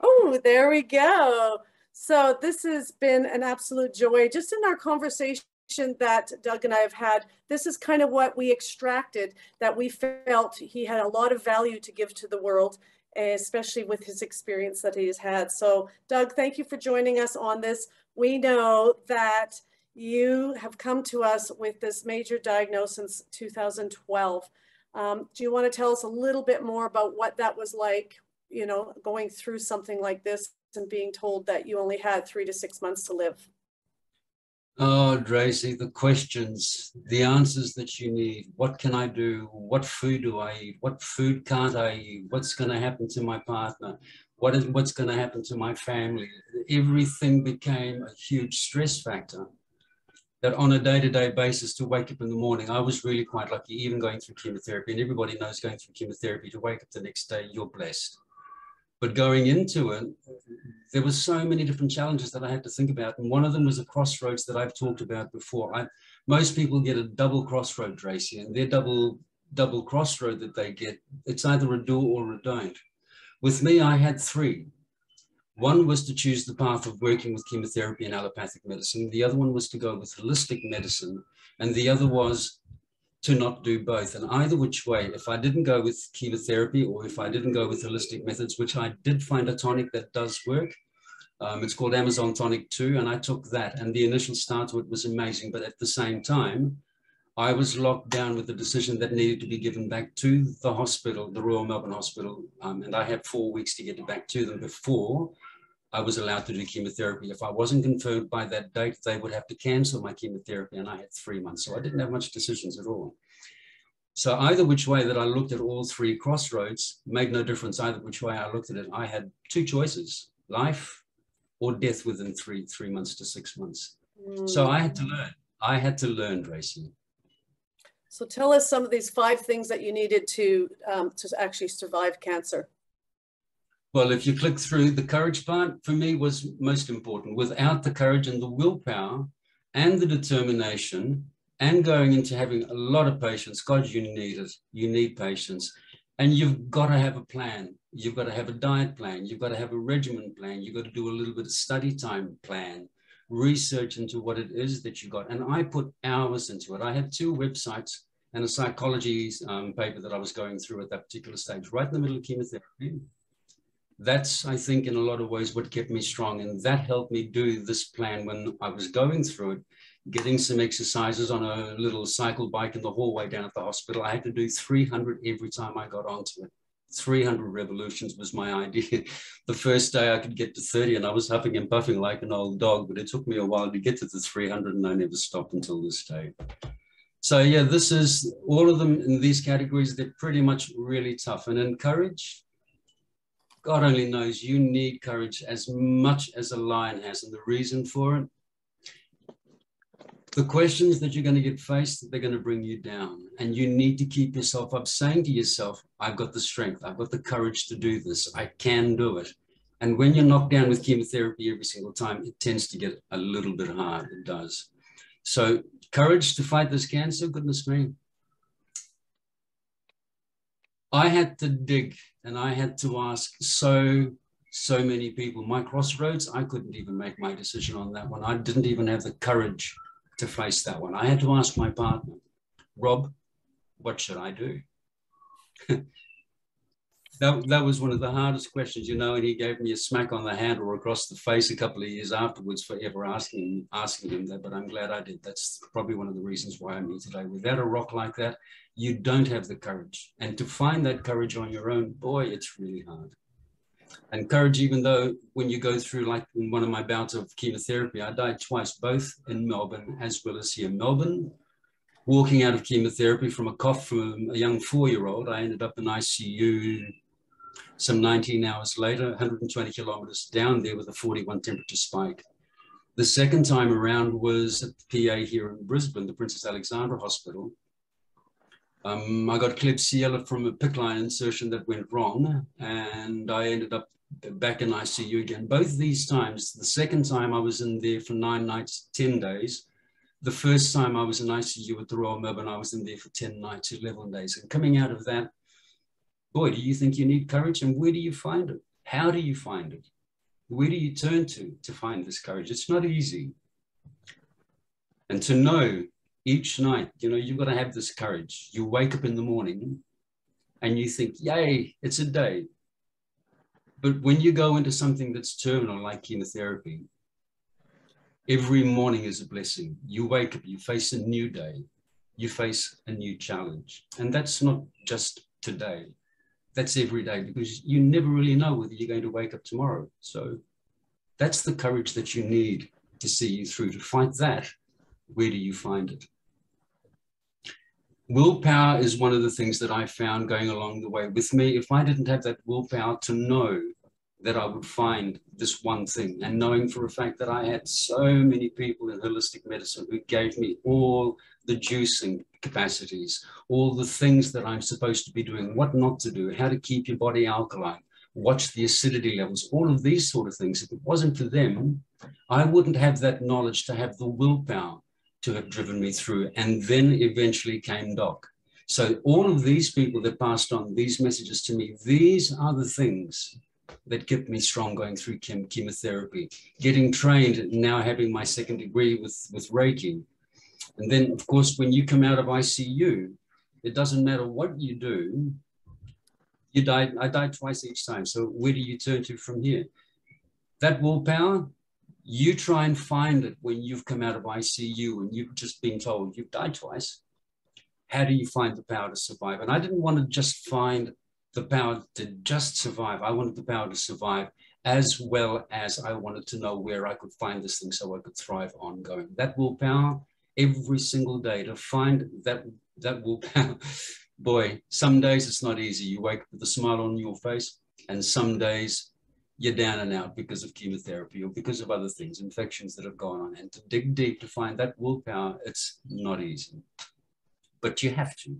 Oh, there we go. So this has been an absolute joy. Just in our conversation that Doug and I have had, this is kind of what we extracted, that we felt he had a lot of value to give to the world, especially with his experience that he has had. So Doug, thank you for joining us on this. We know that you have come to us with this major diagnosis since 2012. Do you want to tell us a little bit more about what that was like, you know, going through something like this and being told that you only had 3 to 6 months to live? Oh, Dracy, the questions, the answers that you need. What can I do? What food do I eat? What food can't I eat? What's going to happen to my partner? What's going to happen to my family? Everything became a huge stress factor. That on a day-to-day basis, to wake up in the morning, I was really quite lucky, even going through chemotherapy. And everybody knows going through chemotherapy, to wake up the next day, you're blessed. But going into it, there were so many different challenges that I had to think about. And one of them was a crossroads that I've talked about before. Most people get a double crossroad, Dracy, and their double crossroad that they get, it's either a do or a don't. With me, I had three. One was to choose the path of working with chemotherapy and allopathic medicine. The other one was to go with holistic medicine. And the other was to not do both. And either which way, if I didn't go with chemotherapy or if I didn't go with holistic methods, which I did find a tonic that does work, it's called Amazon Tonic 2, and I took that. And the initial start to it was amazing. But at the same time, I was locked down with the decision that needed to be given back to the hospital, the Royal Melbourne Hospital. And I had 4 weeks to get it back to them before I was allowed to do chemotherapy. If I wasn't confirmed by that date, they would have to cancel my chemotherapy, and I had 3 months. So I didn't have much decisions at all. So either which way that I looked at all three crossroads made no difference. Either which way I looked at it, I had two choices: life or death within three months to 6 months. So I had to learn. I had to learn, Dracy. So tell us some of these 5 things that you needed to actually survive cancer. Well, if you click through, the courage part for me was most important. Without the courage and the willpower and the determination and going into having a lot of patience, God, you need it. You need patience. And you've got to have a plan. You've got to have a diet plan. You've got to have a regimen plan. You've got to do a little bit of study time plan, research into what it is that you got. And I put hours into it. I had 2 websites and a psychology paper that I was going through at that particular stage, right in the middle of chemotherapy. That's, I think, in a lot of ways what kept me strong. And that helped me do this plan when I was going through it, getting some exercises on a little cycle bike in the hallway down at the hospital. I had to do 300 every time I got onto it. 300 revolutions was my idea. The first day I could get to 30 and I was huffing and puffing like an old dog, but it took me a while to get to the 300 and I never stopped until this day. So yeah, this is all of them in these categories. They're pretty much really tough. And in courage, God only knows you need courage as much as a lion has. And the reason for it, the questions that you're going to get faced, they're going to bring you down. And you need to keep yourself up, saying to yourself, I've got the strength, I've got the courage to do this, I can do it. And when you're knocked down with chemotherapy every single time, it tends to get a little bit hard, it does. So courage to fight this cancer, goodness me. I had to dig and I had to ask so many people. My crossroads, I couldn't even make my decision on that one. I didn't even have the courage to face that one. I had to ask my partner, Rob, what should I do? That was one of the hardest questions, you know, and he gave me a smack on the hand or across the face a couple of years afterwards for ever asking him that, but I'm glad I did. That's probably one of the reasons why I'm here today. Without a rock like that, you don't have the courage. And to find that courage on your own, boy, it's really hard. And courage, even though when you go through, like in one of my bouts of chemotherapy, I died twice, both in Melbourne as well as here. Melbourne, walking out of chemotherapy from a cough from a young 4-year-old, I ended up in ICU some 19 hours later, 120 kilometers down there with a 41 temperature spike. The second time around was at the PA here in Brisbane, the Princess Alexandra Hospital. I got Klebsiella from a PICC line insertion that went wrong, and I ended up back in ICU again. Both these times, the second time I was in there for 9 nights, 10 days. The first time I was in ICU at the Royal Melbourne, I was in there for 10 nights, 11 days. And coming out of that, boy, do you think you need courage? And where do you find it? How do you find it? Where do you turn to find this courage? It's not easy. And to know each night, you know, you've got to have this courage. You wake up in the morning and you think, yay, it's a day. But when you go into something that's terminal, like chemotherapy, every morning is a blessing. You wake up, you face a new day, you face a new challenge. And that's not just today, that's every day, because you never really know whether you're going to wake up tomorrow. So that's the courage that you need to see you through. To fight that, where do you find it? Willpower is one of the things that I found going along the way with me. If I didn't have that willpower to know that I would find this one thing, and knowing for a fact that I had so many people in holistic medicine who gave me all the juicing capacities, all the things that I'm supposed to be doing, what not to do, how to keep your body alkaline, watch the acidity levels, all of these sort of things. If it wasn't for them, I wouldn't have that knowledge to have the willpower to have driven me through. And then eventually came Doc. So all of these people that passed on these messages to me, these are the things that kept me strong going through chemotherapy, getting trained, now having my second degree with Reiki. And then, of course, when you come out of ICU, it doesn't matter what you do, you died. I died twice each time. So where do you turn to from here? That willpower, you try and find it when you've come out of ICU and you've just been told you've died twice. How do you find the power to survive? And I didn't want to just find the power to just survive. I wanted the power to survive, as well as I wanted to know where I could find this thing so I could thrive ongoing. That willpower, every single day, to find that willpower. Boy, some days it's not easy. You wake up with a smile on your face, and some days you're down and out because of chemotherapy or because of other things, infections that have gone on. And to dig deep to find that willpower, it's not easy. But you have to.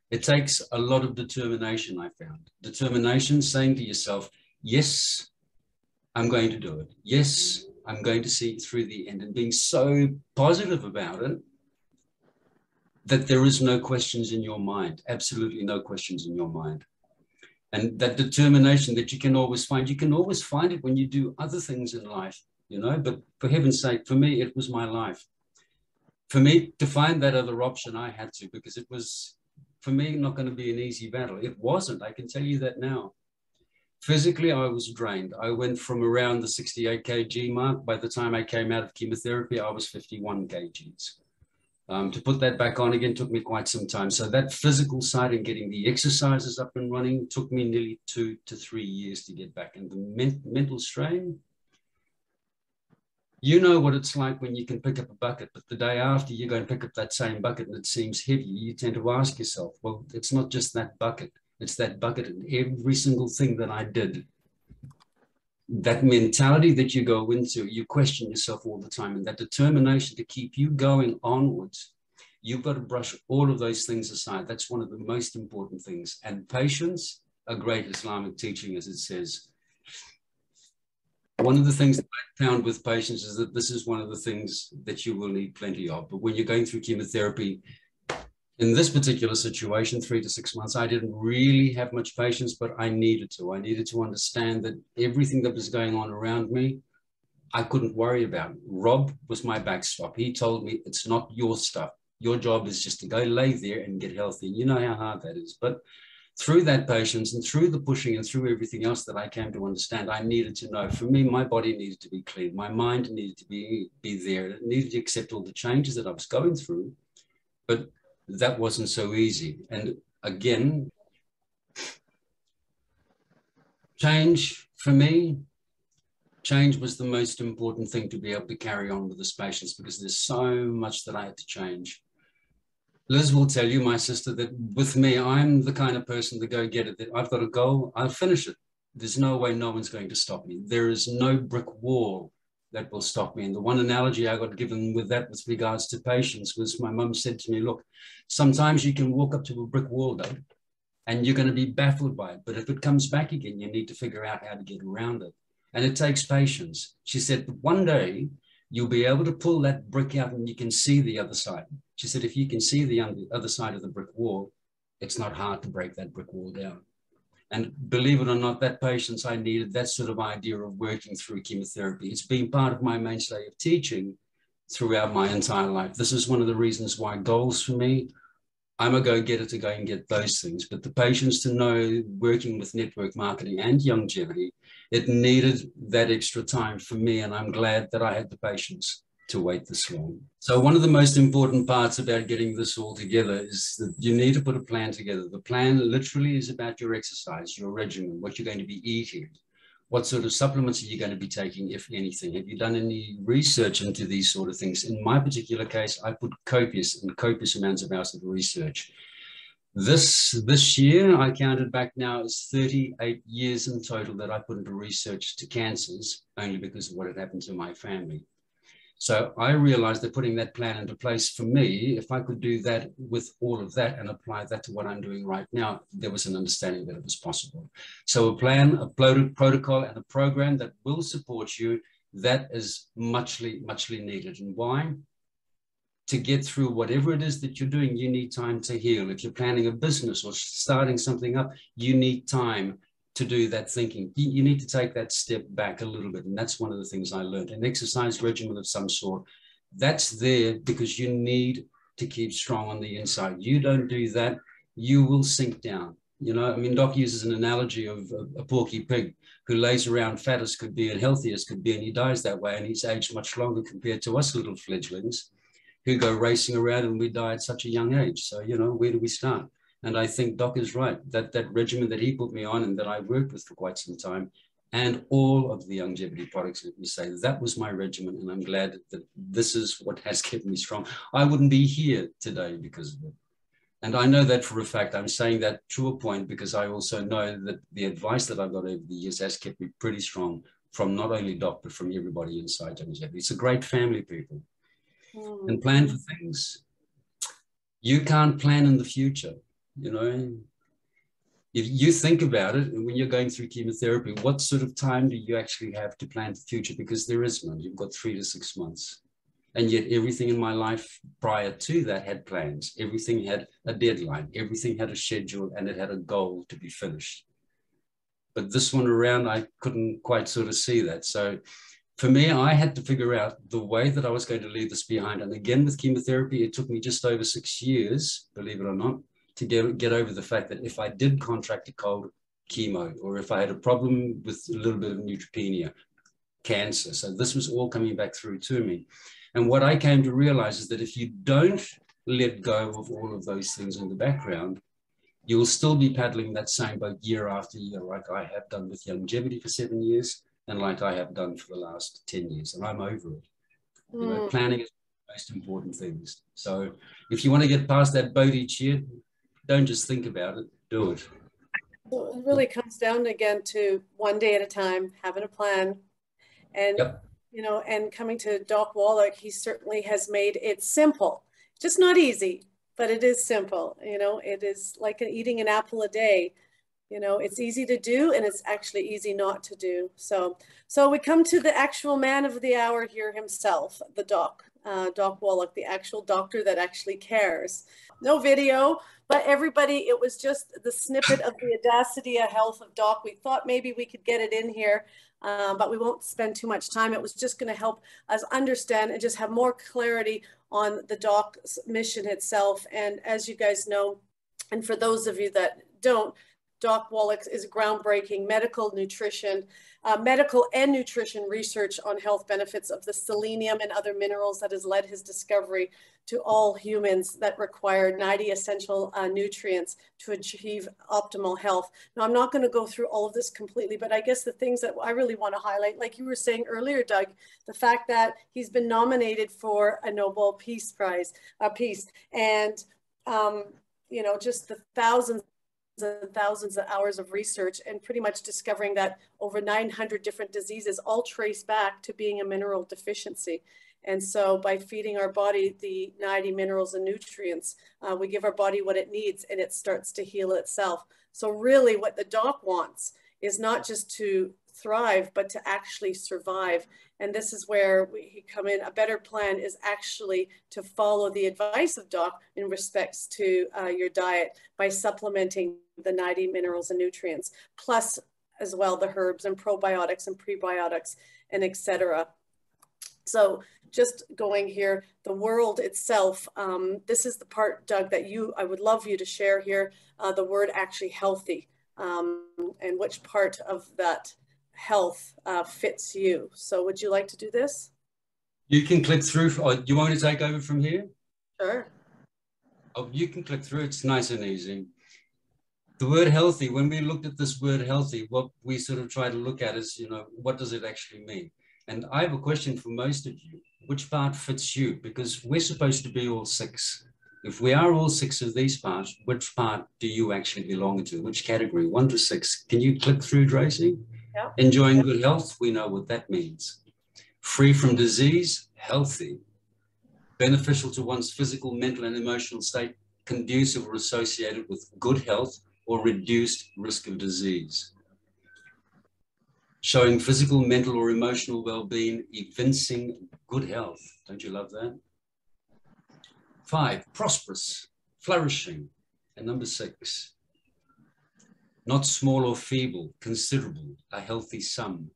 It takes a lot of determination, I found. Determination, saying to yourself, yes, I'm going to do it. Yes, I'm going to see it through the end, and being so positive about it that there is no questions in your mind, absolutely no questions in your mind. And that determination that you can always find it when you do other things in life, you know, but for heaven's sake, for me, it was my life. For me to find that other option, I had to, because it was, for me, not going to be an easy battle. It wasn't, I can tell you that now. Physically, I was drained. I went from around the 68 kg mark. By the time I came out of chemotherapy, I was 51 kgs. To put that back on again took me quite some time. So that physical side and getting the exercises up and running took me nearly 2 to 3 years to get back. And the mental strain, you know what it's like when you can pick up a bucket, but the day after you go and pick up that same bucket and it seems heavy, you tend to ask yourself, well, it's not just that bucket. It's that bucket and every single thing that I did. That mentality that you go into, you question yourself all the time, and that determination to keep you going onwards, you've got to brush all of those things aside. That's one of the most important things. And patience, a great Islamic teaching, as it says. One of the things that I found with patience is that this is one of the things that you will need plenty of. But when you're going through chemotherapy, in this particular situation, 3 to 6 months, I didn't really have much patience, but I needed to. I needed to understand that everything that was going on around me, I couldn't worry about. Rob was my backstop. He told me, it's not your stuff. Your job is just to go lay there and get healthy. And you know how hard that is. But through that patience and through the pushing and through everything else that I came to understand, I needed to know. For me, my body needed to be clean. My mind needed to be there. It needed to accept all the changes that I was going through. But that wasn't so easy. And again, change for me, change was the most important thing to be able to carry on with this patience, because there's so much that I had to change. Liz will tell you, my sister, that with me, I'm the kind of person to go get it. That I've got a goal, I'll finish it. There's no way no one's going to stop me. There is no brick wall that will stop me. And the one analogy I got given with that with regards to patience was my mum said to me, look, sometimes you can walk up to a brick wall, Doug, and you're going to be baffled by it. But if it comes back again, you need to figure out how to get around it. And it takes patience. She said, but one day you'll be able to pull that brick out and you can see the other side. She said, if you can see the other side of the brick wall, it's not hard to break that brick wall down. And believe it or not, that patience I needed, that sort of idea of working through chemotherapy. It's been part of my mainstay of teaching throughout my entire life. This is one of the reasons why goals for me, I'm a go-getter to go and get those things. But the patience to know, working with network marketing and Youngevity, it needed that extra time for me. And I'm glad that I had the patience to wait this long. So one of the most important parts about getting this all together is that you need to put a plan together. The plan literally is about your exercise, your regimen, what you're going to be eating, what sort of supplements are you going to be taking, if anything. Have you done any research into these sort of things? In my particular case, I put copious amounts of hours of research. This year, I counted back now, it's 38 years in total that I put into research to cancers, only because of what had happened to my family. So I realized that putting that plan into place for me, if I could do that with all of that and apply that to what I'm doing right now, there was an understanding that it was possible. So a plan, a protocol, and a program that will support you, that is muchly needed. And why? To get through whatever it is that you're doing, you need time to heal. If you're planning a business or starting something up, you need time to do that thinking. You need to take that step back a little bit. And that's one of the things I learned. An exercise regimen of some sort, that's there because you need to keep strong on the inside. You don't do that, you will sink down. You know, I mean, Doc uses an analogy of a porky pig who lays around fat as could be and healthy as could be, and he dies that way, and he's aged much longer compared to us little fledglings who go racing around and we die at such a young age. So, you know, where do we start? And I think Doc is right, that regimen that he put me on and that I worked with for quite some time, and all of the Youngevity products, let me say, that was my regimen. And I'm glad that this is what has kept me strong. I wouldn't be here today because of it. And I know that for a fact. I'm saying that to a point because I also know that the advice that I've got over the years has kept me pretty strong from not only Doc, but from everybody inside Youngevity. It's a great family, people. And plan for things. You can't plan in the future. You know, if you think about it, and when you're going through chemotherapy, what sort of time do you actually have to plan the future? Because there is none. You've got 3 to 6 months. And yet everything in my life prior to that had plans. Everything had a deadline. Everything had a schedule, and it had a goal to be finished. But this one around, I couldn't quite sort of see that. So for me, I had to figure out the way that I was going to leave this behind. And again, with chemotherapy, it took me just over 6 years, believe it or not, to get over the fact that if I did contract a cold, chemo, or if I had a problem with a little bit of neutropenia, cancer. So this was all coming back through to me. And what I came to realize is that if you don't let go of all of those things in the background, you'll still be paddling that same boat year after year, like I have done with Youngevity for 7 years, and like I have done for the last 10 years, and I'm over it. You know, planning is one of the most important things. So if you want to get past that boat each year, don't just think about it, do it. So it really comes down again to one day at a time, having a plan. And, you know, and coming to Doc Wallach, he certainly has made it simple. Just not easy, but it is simple. You know, it is like eating an apple a day. You know, it's easy to do, and it's actually easy not to do. So we come to the actual man of the hour here himself, the Doc Wallach, the actual doctor that actually cares. No video, but everybody, it was just the snippet of the audacity of health of Doc. We thought maybe we could get it in here, but we won't spend too much time. It was just going to help us understand and just have more clarity on the Doc's mission itself. And as you guys know, and for those of you that don't, Doc Wallach is groundbreaking medical and nutrition research on health benefits of the selenium and other minerals that has led his discovery to all humans that require 90 essential nutrients to achieve optimal health. Now, I'm not going to go through all of this completely, but I guess the things that I really want to highlight, like you were saying earlier, Doug, the fact that he's been nominated for a Nobel Peace Prize, and you know, just the thousands and thousands of hours of research, and pretty much discovering that over 900 different diseases all trace back to being a mineral deficiency. And so by feeding our body the 90 minerals and nutrients, we give our body what it needs, and it starts to heal itself. So really what the Doc wants is not just to thrive, but to actually survive. And this is where we come in. A better plan is actually to follow the advice of Doc in respects to your diet by supplementing the 90 minerals and nutrients, plus as well the herbs and probiotics and prebiotics and etc. So just going here, the world itself, this is the part, Doug, that I would love you to share here, the word actually healthy, and which part of that health fits you. So would you like to do this? You can click through, or do you want me to take over from here? Sure. Oh, you can click through, it's nice and easy. The word healthy, when we looked at this word healthy, what we sort of try to look at is, what does it actually mean? And I have a question for most of you. Which part fits you? Because we're supposed to be all 6. If we are all 6 of these parts, which part do you actually belong to? Which category? 1 to 6. Can you click through, Dracy? Yeah. Enjoying good health, we know what that means. Free from disease, healthy. Beneficial to one's physical, mental, and emotional state, conducive or associated with good health or reduced risk of disease. Showing physical, mental, or emotional well-being, evincing good health. Don't you love that? 5, prosperous, flourishing. And number 6, not small or feeble, considerable, a healthy sum.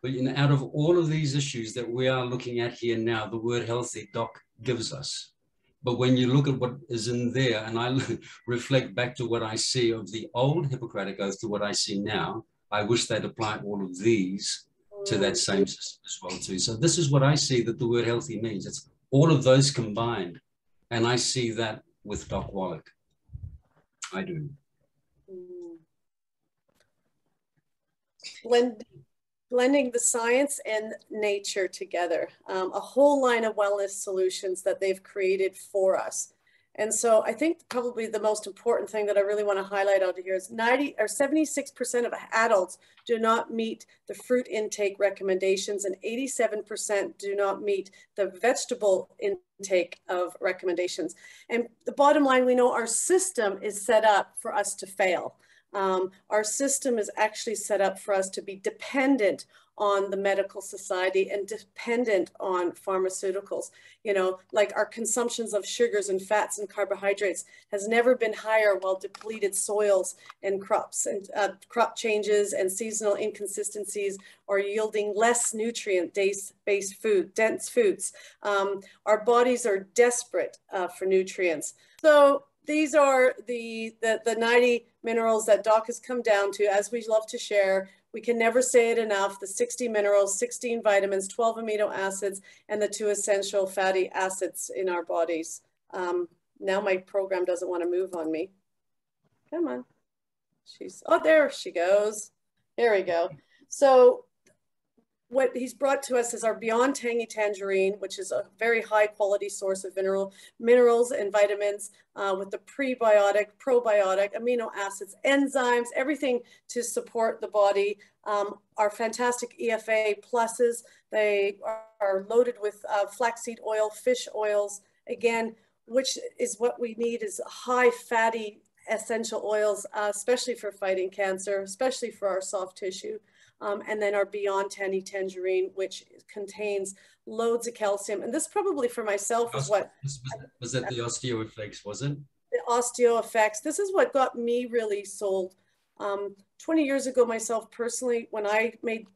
But out of all of these issues that we are looking at here now, the word healthy, Doc gives us. But when you look at what is in there, and I reflect back to what I see of the old Hippocratic Oath to what I see now, I wish they'd apply all of these to that same system as well too. So this is what I see that the word healthy means. It's all of those combined. And I see that with Doc Wallach. I do. Blending the science and nature together, a whole line of wellness solutions that they've created for us. And so I think probably the most important thing that I really want to highlight out here is 76% of adults do not meet the fruit intake recommendations, and 87% do not meet the vegetable intake of recommendations. And the bottom line, we know our system is set up for us to fail. Our system is actually set up for us to be dependent on the medical society and dependent on pharmaceuticals. Like our consumptions of sugars and fats and carbohydrates has never been higher while depleted soils and crops and crop changes and seasonal inconsistencies are yielding less nutrient-based dense foods. Our bodies are desperate for nutrients. So these are the 90 minerals that Doc has come down to, as we love to share. We can never say it enough. The 60 minerals, 16 vitamins, 12 amino acids, and the 2 essential fatty acids in our bodies. Now my program doesn't want to move on me. Come on. Oh, there she goes. There we go. So what he's brought to us is our Beyond Tangy Tangerine, which is a very high quality source of minerals and vitamins with the prebiotic, probiotic, amino acids, enzymes, everything to support the body. Our fantastic EFA pluses, they are loaded with flaxseed oil, fish oils, again, which is what we need is high fatty essential oils, especially for fighting cancer, especially for our soft tissue. And then our Beyond Tangy Tangerine, which contains loads of calcium. And this probably for myself is what... Was that the osteo effects, was it? The osteo effects. This is what got me really sold. 20 years ago, myself personally, when I made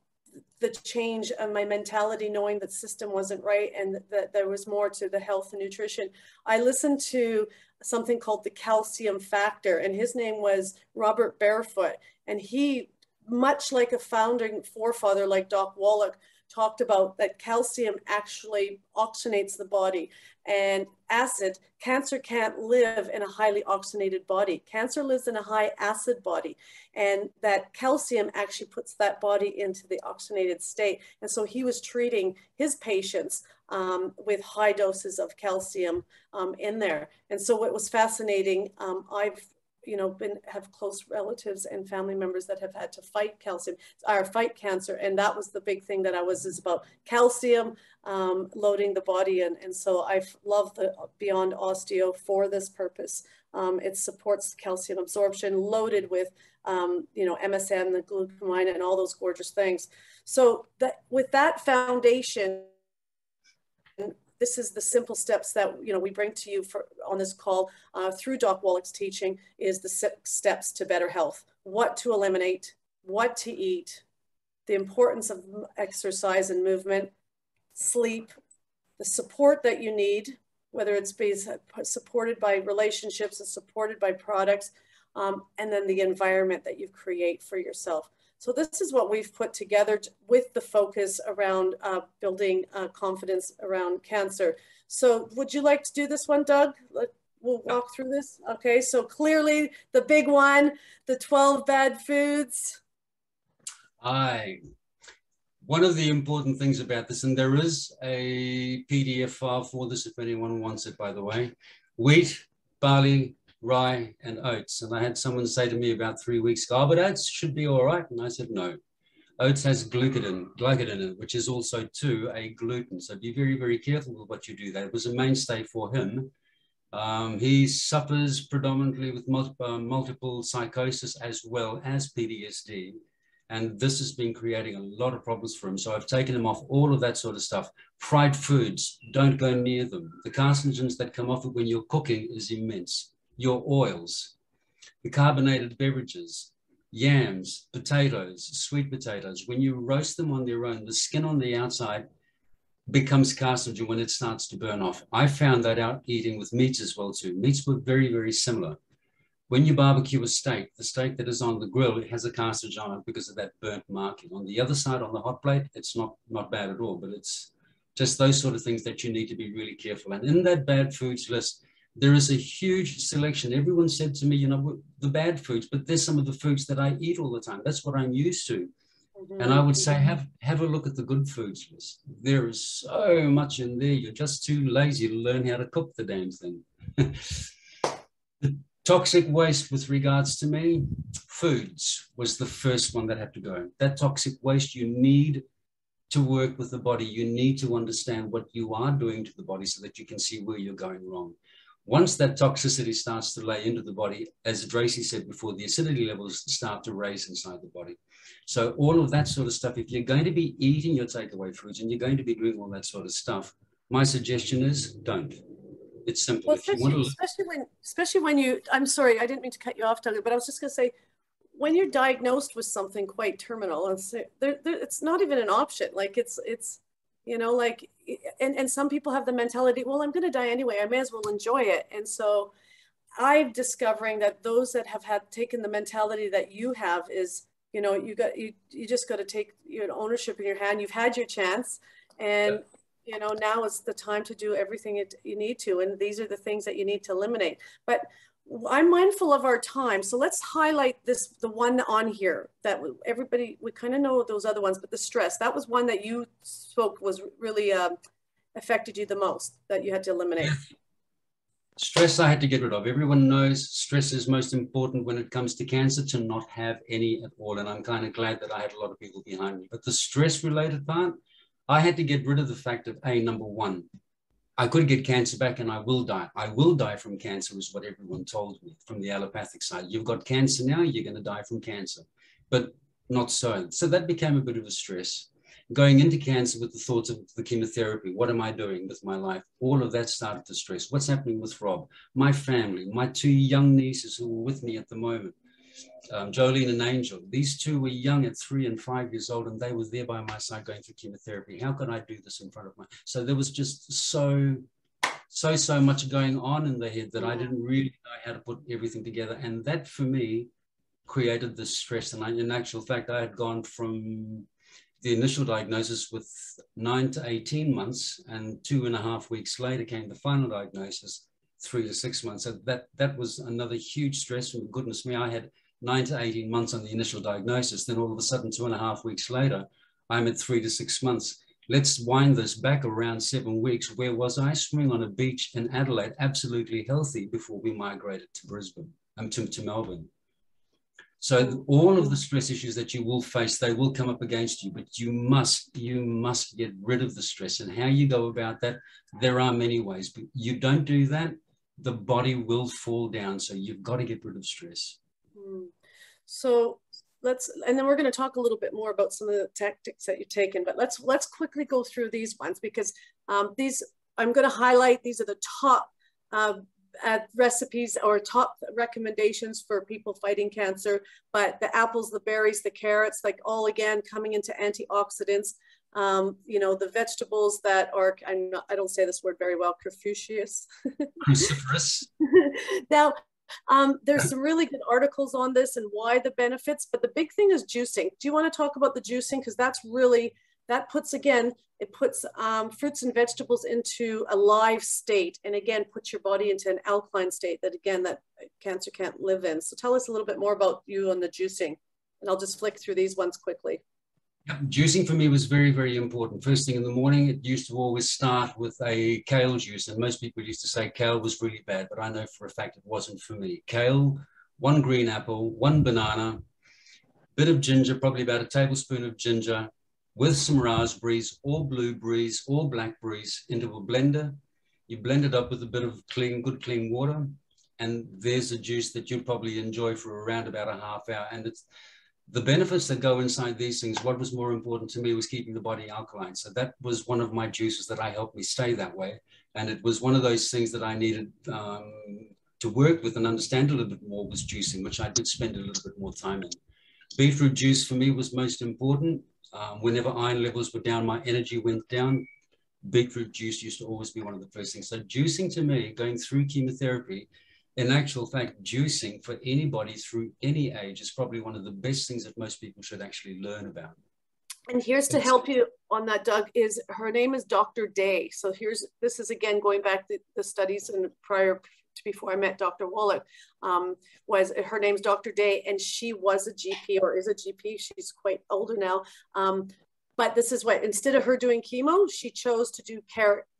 the change of my mentality, knowing that system wasn't right and that there was more to the health and nutrition, I listened to something called the calcium factor. And his name was Robert Barefoot. And he, much like a founding forefather like Doc Wallach, talked about that calcium actually oxygenates the body, and cancer can't live in a highly oxygenated body. Cancer lives in a high acid body, and that calcium actually puts that body into the oxygenated state. And so he was treating his patients with high doses of calcium in there. And so what was fascinating, I've have close relatives and family members that have had to fight fight cancer. And that was the big thing that is about calcium loading the body. And so I've loved the Beyond Osteo for this purpose. It supports calcium absorption, loaded with, MSM, the glucamine, and all those gorgeous things. So that with that foundation, this is the simple steps that we bring to you on this call through Doc Wallach's teaching, is the 6 steps to better health. What to eliminate, what to eat, the importance of exercise and movement, sleep, the support that you need, whether it's being supported by relationships and supported by products, and then the environment that you create for yourself. So this is what we've put together with the focus around building confidence around cancer. So would you like to do this one, Doug? We'll walk through this. Okay, so clearly the big one, the 12 bad foods. One of the important things about this, and there is a PDF file for this if anyone wants it, by the way: wheat, barley, rye, and oats. And I had someone say to me about 3 weeks ago, but oats should be all right. And I said, no. Oats has glycogen in it, which is also too a gluten. So be very, very careful with what you do. That was a mainstay for him. He suffers predominantly with multiple psychosis as well as PTSD. And this has been creating a lot of problems for him. So I've taken him off all of that sort of stuff. Fried foods, don't go near them. The carcinogens that come off it when you're cooking is immense. Your oils, the carbonated beverages, yams, potatoes, sweet potatoes, when you roast them on their own, the skin on the outside becomes carcinogen when it starts to burn off. I found that out eating with meats as well too. Meats were very, very similar. When you barbecue a steak, the steak that is on the grill, it has a carcinogen on it because of that burnt marking. On the other side, on the hot plate, it's not bad at all, but it's just those sort of things that you need to be really careful. And in that bad foods list, there is a huge selection. Everyone said to me, the bad foods, but there's some of the foods that I eat all the time. That's what I'm used to. Mm-hmm. And I would say, have a look at the good foods list. There is so much in there. You're just too lazy to learn how to cook the damn thing. The toxic waste with regards to me, foods was the first one that had to go. That toxic waste, you need to work with the body. You need to understand what you are doing to the body so that you can see where you're going wrong. Once that toxicity starts to lay into the body, as Dracy said before, the acidity levels start to raise inside the body. So all of that sort of stuff, if you're going to be eating your takeaway foods and you're going to be doing all that sort of stuff, my suggestion is don't. It's simple. Well, especially when you, I'm sorry, I didn't mean to cut you off, Doug, but I was just going to say, when you're diagnosed with something quite terminal, it's not even an option. Like it's and some people have the mentality, well, I'm going to die anyway, I may as well enjoy it. And so I'm discovering that those that have taken the mentality that you have is, you just got to take ownership in your hand. You've had your chance, and now is the time to do everything you need to. And these are the things that you need to eliminate. But I'm mindful of our time. So let's highlight the one on here that we kind of know those other ones, but the stress, that was one that you spoke was really affected you the most, that you had to eliminate. Stress I had to get rid of. Everyone knows stress is most important when it comes to cancer, to not have any at all. And I'm kind of glad that I had a lot of people behind me. But the stress related part, I had to get rid of the fact of number one, I could get cancer back and I will die. I will die from cancer is what everyone told me from the allopathic side. You've got cancer now, you're going to die from cancer. But not so. So that became a bit of a stress. Going into cancer with the thoughts of the chemotherapy, what am I doing with my life? All of that started to stress. What's happening with Rob? My family, my 2 young nieces who are with me at the moment, Jolene and Angel. These 2 were young at 3 and 5 years old, and they were there by my side going through chemotherapy. How could I do this in front of my? So there was just so much going on in the head that I didn't really know how to put everything together. And that for me created this stress. And in actual fact, I had gone from the initial diagnosis with 9 to 18 months, and 2.5 weeks later came the final diagnosis, 3 to 6 months. So that was another huge stress. And goodness me, I had 9 to 18 months on the initial diagnosis. Then all of a sudden, 2.5 weeks later, I'm at 3 to 6 months. Let's wind this back around 7 weeks. Where was I? Swimming on a beach in Adelaide, absolutely healthy, before we migrated to Brisbane, to Melbourne. So all of the stress issues that you will face, they will come up against you, but you must get rid of the stress. And how you go about that, there are many ways, but you don't do that, the body will fall down. So you've got to get rid of stress. So and then we're going to talk a little bit more about some of the tactics that you've taken, but let's quickly go through these ones, because these, I'm going to highlight, these are the top recipes or top recommendations for people fighting cancer. But the apples, the berries, the carrots, like all again coming into antioxidants. You know, the vegetables that are, I don't say this word very well, cruciferous. Cruciferous. Now, there's some really good articles on this and why the benefits, but the big thing is juicing. Do you want to talk about the juicing? Because that's really, that puts, again, it puts fruits and vegetables into a live state, and again, puts your body into an alkaline state that, again, that cancer can't live in. So tell us a little bit more about you and the juicing, and I'll just flick through these ones quickly. Yeah, juicing for me was very, very important. First thing in the morning, it used to always start with a kale juice. And most people used to say kale was really bad, but I know for a fact it wasn't for me. Kale, 1 green apple, 1 banana, bit of ginger, probably about a tablespoon of ginger, with some raspberries or blueberries or blackberries into a blender. You blend it up with a bit of good clean water. And there's a juice that you'll probably enjoy for around about a half hour. And it's the benefits that go inside these things. What was more important to me was keeping the body alkaline. So that was one of my juices that helped me stay that way. And it was one of those things that I needed to work with and understand a little bit more, was juicing, which I did spend a little bit more time in. Beetroot juice for me was most important. Whenever iron levels were down, my energy went down. Beetroot juice used to always be one of the first things. So juicing to me, going through chemotherapy, in actual fact, juicing for anybody through any age is probably one of the best things that most people should actually learn about. And here's to help you on that, Doug, is her name is Dr. Day. So this is again going back to the studies and prior to before I met Dr. Wallach, was her name's Dr. Day, and she was a GP, or is a GP. She's quite older now. But this is what, instead of her doing chemo, she chose to do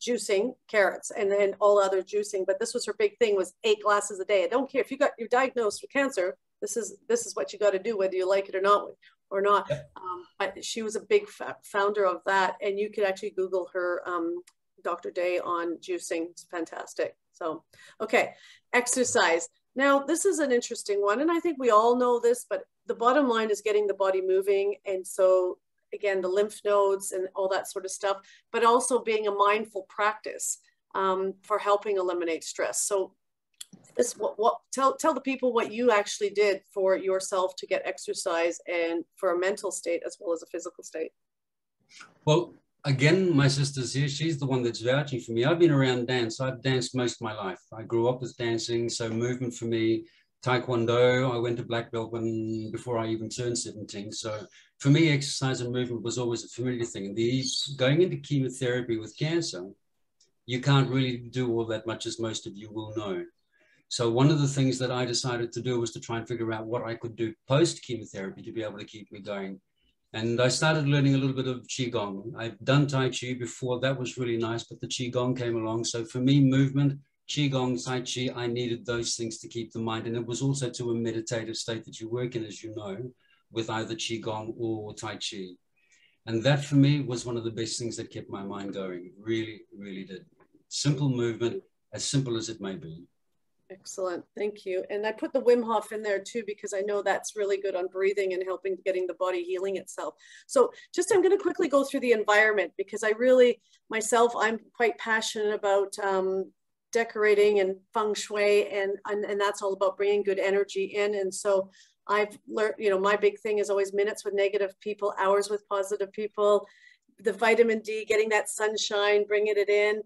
juicing carrots and then all other juicing. But this was her big thing, was 8 glasses a day. I don't care if you're diagnosed with cancer, this is what you got to do, whether you like it or not. But she was a big founder of that. And you could actually Google her, Dr. Day, on juicing. It's fantastic. So, okay, exercise. Now, this is an interesting one. And I think we all know this, but the bottom line is getting the body moving. And so, again, the lymph nodes and all that sort of stuff, but also being a mindful practice for helping eliminate stress. So tell the people what you actually did for yourself to get exercise and for a mental state as well as a physical state. Well, again, my sister's here. She's the one that's vouching for me. I've been around dance. I've danced most of my life. I grew up with dancing. So movement for me, Taekwondo, I went to black belt before I even turned 17. So for me, exercise and movement was always a familiar thing. And going into chemotherapy with cancer, you can't really do all that much, as most of you will know. So one of the things that I decided to do was to try and figure out what I could do post-chemotherapy to be able to keep me going. And I started learning a little bit of Qigong. I've done Tai Chi before. That was really nice, but the Qigong came along. So for me, movement, Qigong, Tai Chi, I needed those things to keep the mind. And it was also to a meditative state that you work in, as you know, with either Qigong or Tai Chi. And that for me was one of the best things that kept my mind going. Really, really did. Simple movement, as simple as it may be. Excellent. Thank you. And I put the Wim Hof in there too, because I know that's really good on breathing and helping getting the body healing itself. So I'm going to quickly go through the environment, because I really, myself, I'm quite passionate about decorating and feng shui, and that's all about bringing good energy in. And so I've learned, my big thing is always minutes with negative people, hours with positive people. The vitamin D, getting that sunshine, bringing it in,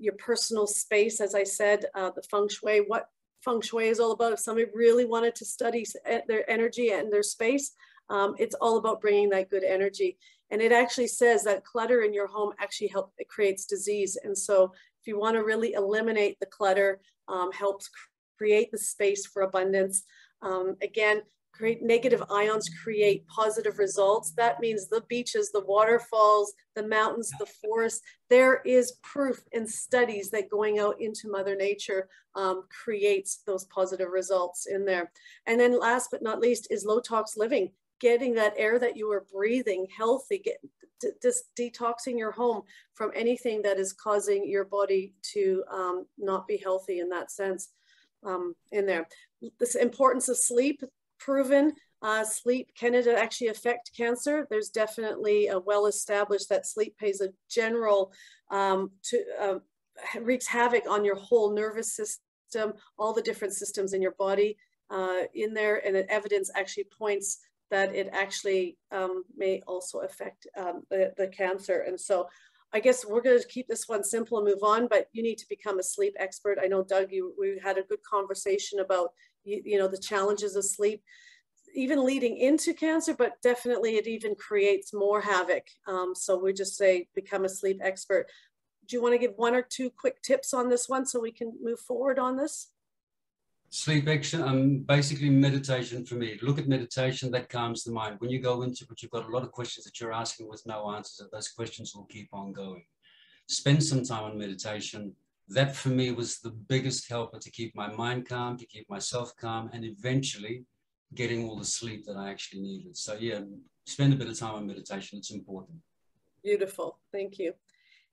your personal space, as I said, the feng shui, what feng shui is all about. If somebody really wanted to study their energy and their space, it's all about bringing that good energy. And it actually says that clutter in your home actually it creates disease. And so if you want to really eliminate the clutter, helps create the space for abundance. Again, create negative ions, create positive results. That means the beaches, the waterfalls, the mountains, the forests. There is proof in studies that going out into Mother Nature creates those positive results in there. And then last but not least is low tox living, getting that air that you are breathing healthy, just detoxing your home from anything that is causing your body to not be healthy in that sense in there. The importance of sleep, proven. Sleep can it actually affect cancer? There's definitely a well established that sleep plays a general wreaks havoc on your whole nervous system, all the different systems in your body in there, and the evidence actually points that it actually may also affect the cancer. And so I guess we're going to keep this one simple and move on, but you need to become a sleep expert. I know, Doug, we had a good conversation about, you know, the challenges of sleep, even leading into cancer, but definitely it even creates more havoc. So we just say, become a sleep expert. Do you want to give one or two quick tips on this one so we can move forward on this? Sleep action, basically meditation for me. Look at meditation, that calms the mind. When you go into it, you've got a lot of questions that you're asking with no answers, and those questions will keep on going. Spend some time on meditation. That for me was the biggest helper to keep my mind calm, to keep myself calm, and eventually getting all the sleep that I actually needed. So yeah, spend a bit of time on meditation. It's important. Beautiful. Thank you.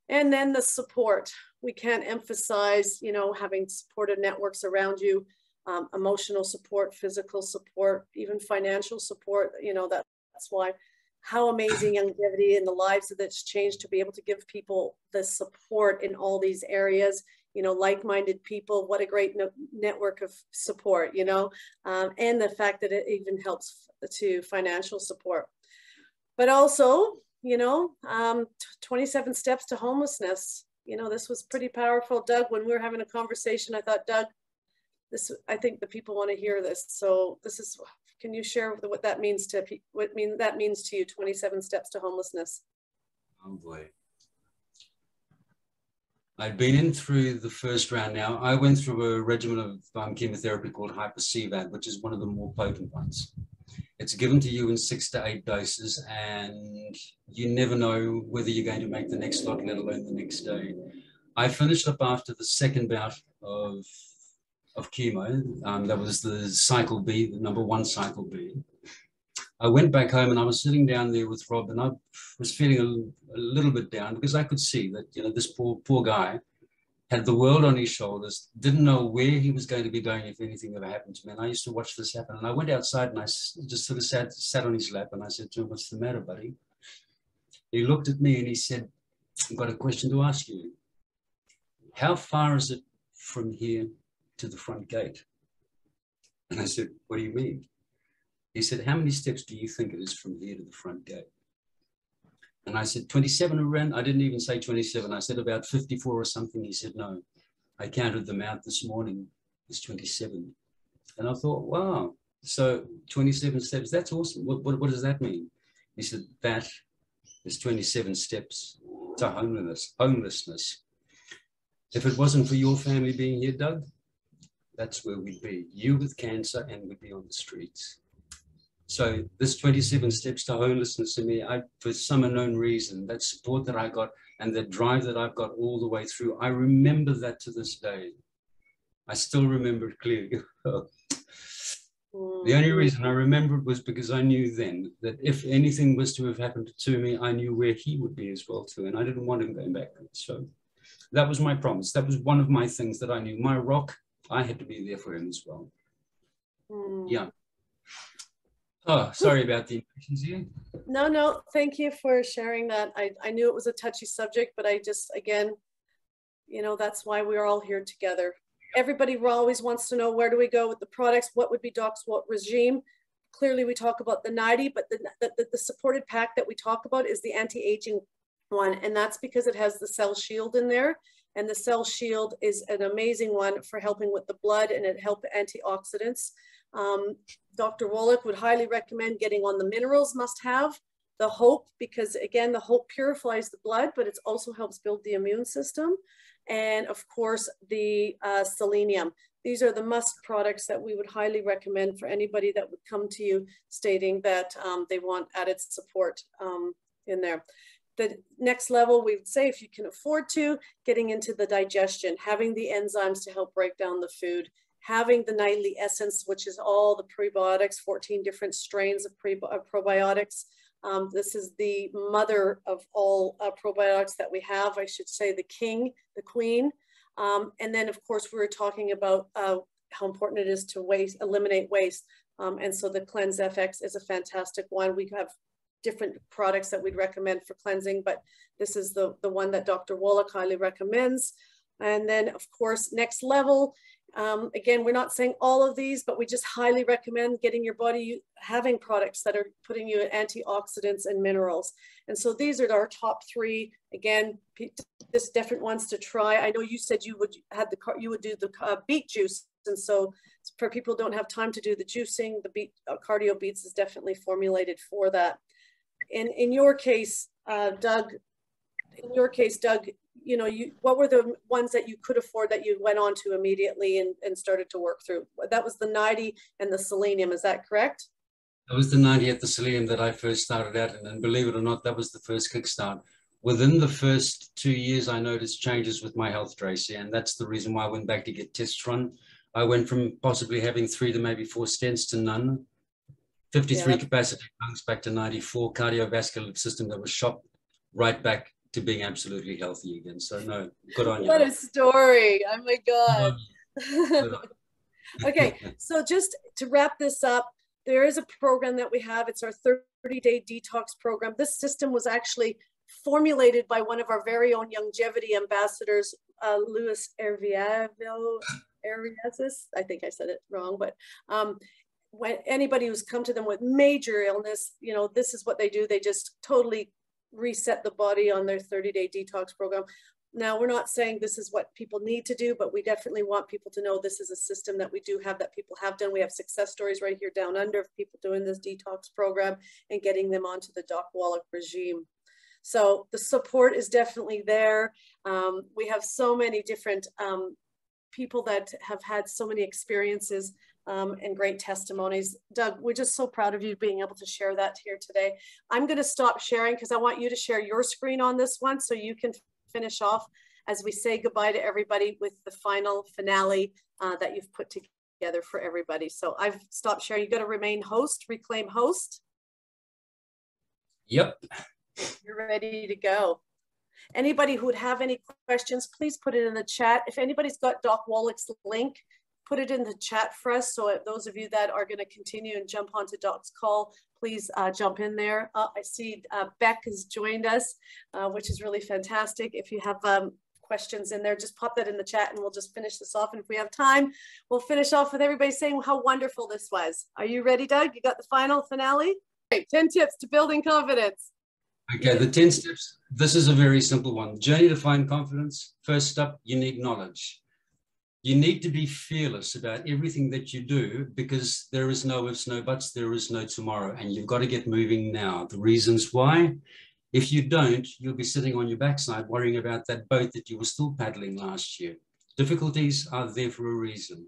And then the support. We can't emphasize, you know, having supportive networks around you. Emotional support, physical support, even financial support. You know, that's why how amazing Youngevity and the lives that it's changed to be able to give people the support in all these areas, you know, like-minded people. What a great network of support, you know, and the fact that it even helps to financial support. But also, you know, 27 steps to homelessness. You know, this was pretty powerful. Doug, when we were having a conversation, I thought, Doug, I think the people want to hear this. So this is, can you share what that means to that means to you, 27 steps to homelessness? Oh boy. I'd been in through the first round now. I went through a regimen of chemotherapy called hyper-CVAD, which is one of the more potent ones. It's given to you in 6 to 8 doses, and you never know whether you're going to make the next lot, let alone the next day. I finished up after the second bout of chemo. That was the cycle B, the number 1 cycle B. I went back home and I was sitting down there with Rob, and I was feeling a little bit down because I could see that, you know, this poor guy had the world on his shoulders, didn't know where he was going to be going if anything ever happened to me. And I used to watch this happen. And I went outside and I just sort of sat on his lap, and I said to him, "What's the matter, buddy?" He looked at me and he said, "I've got a question to ask you. How far is it from here to the front gate?" And I said, "What do you mean?" He said, "How many steps do you think it is from here to the front gate?" And I said, 27 around. I didn't even say 27. I said about 54 or something. He said, "No, I counted them out this morning. It's 27. And I thought, wow, so 27 steps, that's awesome. What does that mean? He said, "That is 27 steps to homelessness. If it wasn't for your family being here, Doug, that's where we'd be. You with cancer, and we'd be on the streets." So this 27 steps to homelessness to me, for some unknown reason, that support that I got and the drive that I've got all the way through, I remember that to this day. I still remember it clearly. The only reason I remember it was because I knew then that if anything was to have happened to me, I knew where he would be as well too, and I didn't want him going back. So that was my promise. That was one of my things that I knew. My rock, I had to be there for him as well. Yeah. Oh, sorry about the emotions here. No, thank you for sharing that. I knew it was a touchy subject, but I just, again, you know, that's why we're all here together. Everybody always wants to know, where do we go with the products? What would be Doc's what regime? Clearly we talk about the 90, but the supported pack that we talk about is the anti-aging one. And that's because it has the cell shield in there. And the cell shield is an amazing one for helping with the blood, and it helps antioxidants. Dr. Wallach would highly recommend getting on the minerals must have, the Hope, because again, the Hope purifies the blood, but it also helps build the immune system. And of course, the selenium. These are the must products that we would highly recommend for anybody that would come to you stating that they want added support in there. The next level, we would say, if you can afford to, getting into the digestion, having the enzymes to help break down the food, having the nightly essence, which is all the prebiotics, 14 different strains of probiotics, This is the mother of all probiotics that we have. I should say the king, the queen. And then, of course, we were talking about how important it is to eliminate waste. And so the Cleanse FX is a fantastic one. We have different products that we'd recommend for cleansing, but this is the one that Dr. Wallach highly recommends. And then, of course, Next Level. Again, we're not saying all of these, but we just highly recommend getting your body having products that are putting you in antioxidants and minerals. And so these are our top three. Again, just different ones to try. I know you said you would do the beet juice. And so for people who don't have time to do the juicing, the beet cardio beets is definitely formulated for that. In your case, Doug, you know, what were the ones that you could afford that you went on to immediately and started to work through? That was the 90 and the selenium, is that correct? It was the 90 at the selenium that I first started out in, and believe it or not, that was the first kickstart. Within the first 2 years, I noticed changes with my health, Dracy, and that's the reason why I went back to get tests run. I went from possibly having 3 to maybe 4 stents to none, 53 capacity lungs back to 94, cardiovascular system that was shot right back to being absolutely healthy again. So no, good on you. What a story. Oh my God. Okay, so just to wrap this up, there is a program that we have. It's our 30-day detox program. This system was actually formulated by one of our very own Youngevity ambassadors, Louis Herviazis. I think I said it wrong, but when anybody who's come to them with major illness, you know, this is what they do. They just totally reset the body on their 30-day detox program. Now, we're not saying this is what people need to do, but we definitely want people to know this is a system that we do have, that people have done. We have success stories right here down under of people doing this detox program and getting them onto the Doc Wallach regime. So the support is definitely there. We have so many different people that have had so many experiences and great testimonies. Doug, we're just so proud of you being able to share that here today. I'm going to stop sharing because I want you to share your screen on this one so you can finish off as we say goodbye to everybody with the final finale that you've put together for everybody. So I've stopped sharing. You got to remain host, reclaim host. Yep. You're ready to go. Anybody who would have any questions, please put it in the chat. If anybody's got Doc Wallach's link, put it in the chat for us. So those of you that are going to continue and jump onto Doc's call, please jump in there. I see Beck has joined us, which is really fantastic. If you have questions in there, just pop that in the chat and we'll just finish this off. And if we have time, we'll finish off with everybody saying how wonderful this was. Are you ready, Doug? You got the final finale? Okay, 10 tips to building confidence. Okay, the 10 steps. This is a very simple one. Journey to find confidence. First up, you need knowledge. You need to be fearless about everything that you do because there is no ifs, no buts, there is no tomorrow, and you've got to get moving now. The reasons why, if you don't, you'll be sitting on your backside worrying about that boat that you were still paddling last year. Difficulties are there for a reason.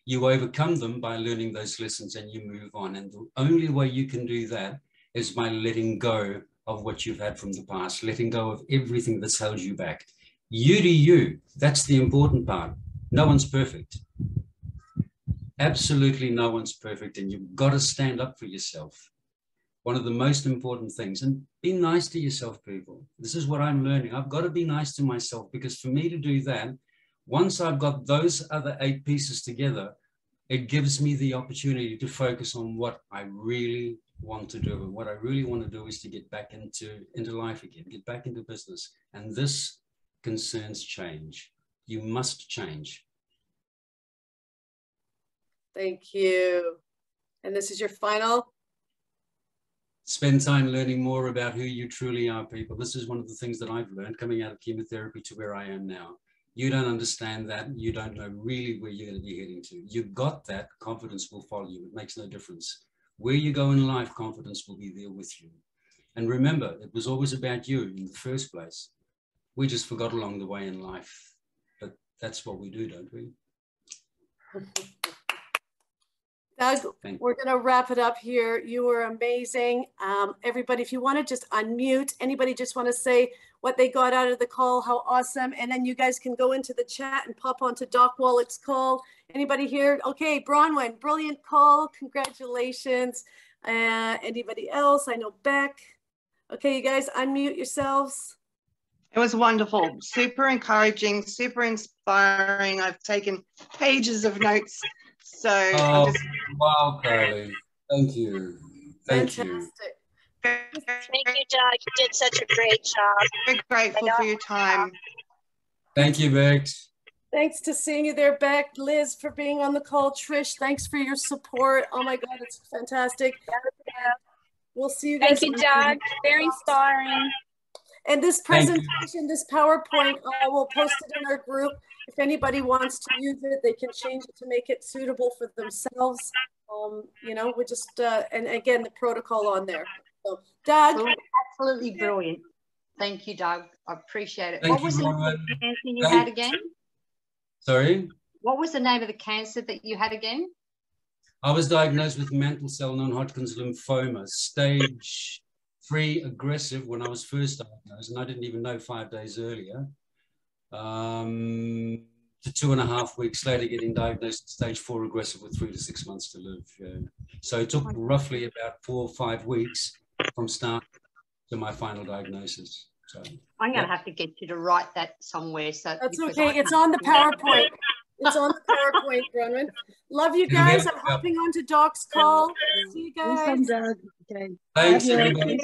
You overcome them by learning those lessons and you move on. And the only way you can do that is by letting go of what you've had from the past, letting go of everything that's held you back. You do you, that's the important part. No one's perfect. Absolutely no one's perfect, and you've got to stand up for yourself. One of the most important things, and be nice to yourself, people. This is what I'm learning. I've got to be nice to myself because for me to do that, once I've got those other 8 pieces together, it gives me the opportunity to focus on what I really want to do. And what I really want to do is to get back into life again, get back into business. And this concerns change. You must change. Thank you. And this is your final? Spend time learning more about who you truly are, people. This is one of the things that I've learned coming out of chemotherapy to where I am now. You don't understand that. You don't know really where you're going to be heading to. You got that. Confidence will follow you. It makes no difference. Where you go in life, confidence will be there with you. And remember, it was always about you in the first place. We just forgot along the way in life. But that's what we do, don't we? Doug, we're going to wrap it up here. You were amazing. Everybody, if you want to just unmute, anybody just want to say what they got out of the call, how awesome. And then you guys can go into the chat and pop onto Doc Wallach's call. Anybody here? Okay, Bronwyn, brilliant call. Congratulations. Anybody else? I know Beck. Okay, you guys, unmute yourselves. It was wonderful, super encouraging, super inspiring. I've taken pages of notes. So oh, wow, Carly. Thank you. Thank you. Thank you, Doug. You did such a great job. Very grateful for your time. Thank you, Bex. Thanks to seeing you there, Beck. Liz, for being on the call. Trish, thanks for your support. Oh my God, it's fantastic. We'll see you guys. Thank you, Doug. Very inspiring. And this presentation, this PowerPoint, we'll post it in our group. If anybody wants to use it, they can change it to make it suitable for themselves. You know, we just, and again, the protocol on there. So, Doug. Absolutely brilliant. Thank you, Doug. I appreciate it. Thank what was you, the name of the cancer you had again? Sorry? What was the name of the cancer that you had again? I was diagnosed with mantle cell non-Hodgkin's lymphoma, stage 3 aggressive when I was first diagnosed, and I didn't even know 5 days earlier. To 2.5 weeks later, getting diagnosed stage 4 aggressive with 3 to 6 months to live. Yeah. So it took roughly about 4 or 5 weeks from start to my final diagnosis. So I'm going to have to get you to write that somewhere. So that's okay. It's on the PowerPoint. It's on the PowerPoint, Bronwyn. Love you guys. I'm hopping on to Doc's call. See you guys. Awesome, Doug. Okay. Thanks, Love you. everybody.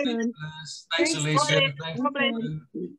Thanks, Alicia. Thanks.